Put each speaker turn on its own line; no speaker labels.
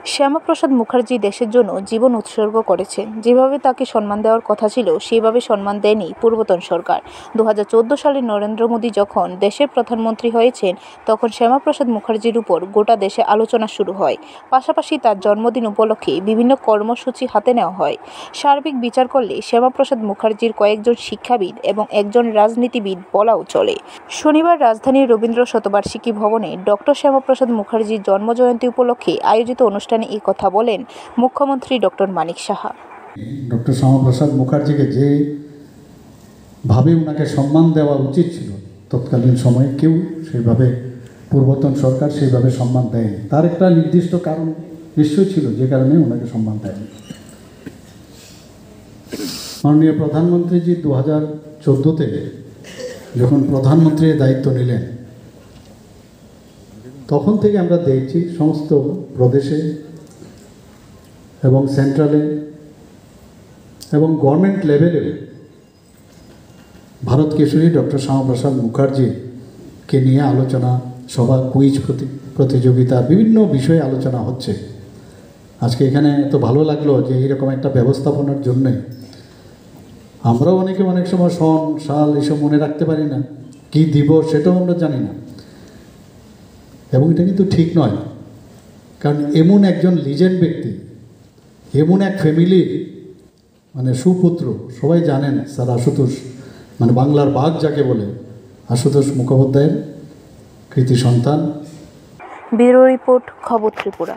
শ্যামাপ্রসাদ মুখার্জি দেশের জন্য জীবন উৎসর্গ করেছেন। যেভাবে তাকে সম্মান দেওয়ার কথা ছিল সেভাবে সম্মান দেয়নি পূর্বতন সরকার। 2014 সালে নরেন্দ্র মোদী যখন দেশের প্রধানমন্ত্রী হয়েছেন তখন শ্যামাপ্রসাদ মুখার্জির উপর গোটা দেশে আলোচনা শুরু হয়। পাশাপাশি তার জন্মদিন উপলক্ষে বিভিন্ন কর্মসূচি হাতে নেওয়া হয়। সার্বিক বিচার করলে শ্যামাপ্রসাদ মুখার্জির কয়েকজন শিক্ষাবিদ এবং একজন রাজনীতিবিদ বলাও চলে। শনিবার রাজধানীর রবীন্দ্র শতবার্ষিকী ভবনে ডক্টর শ্যামাপ্রসাদ মুখার্জির জন্মজয়ন্তী উপলক্ষে আয়োজিত অনুষ্ঠানে এই কথা বলেন মুখ্যমন্ত্রী ডক্টর মানিক সাহা।
ডক্টর শ্যামাপ্রসাদ মুখার্জিকে যেভাবে ওনাকে সম্মান দেওয়া উচিত ছিল তৎকালীন সময়ে কেউ সেইভাবে পূর্বতন সরকার সেইভাবে সম্মান দেয়নি। তার একটা নির্দিষ্ট কারণ নিশ্চয়ই ছিল যে কারণে ওনাকে সম্মান দেয়নি। মাননীয় প্রধানমন্ত্রীজি 2014 থেকে যখন প্রধানমন্ত্রীর দায়িত্ব নিলেন তখন থেকে আমরা দেখছি সমস্ত প্রদেশে এবং সেন্ট্রালে এবং গভর্নমেন্ট লেভেলে ভারত কেশরী ডক্টর শ্যামাপ্রসাদ মুখার্জিকে নিয়ে আলোচনা সভা, কুইজ প্রতিযোগিতা, বিভিন্ন বিষয়ে আলোচনা হচ্ছে। আজকে এখানে এত ভালো লাগলো যে এইরকম একটা ব্যবস্থাপনার জন্যে আমরাও অনেক সময় সন সাল এসব মনে রাখতে পারি না, কি দিব সেটাও আমরা জানি না, এবং এটা কিন্তু ঠিক নয়। কারণ এমন একজন লিজেন্ড ব্যক্তি, এমন এক ফ্যামিলির সুপুত্র, সবাই জানেন স্যার আশুতোষ, বাংলার বাঘ যাকে বলে, আশুতোষ মুখোপাধ্যায়ের কৃতি সন্তান।
ব্যুরো রিপোর্ট, খবর ত্রিপুরা।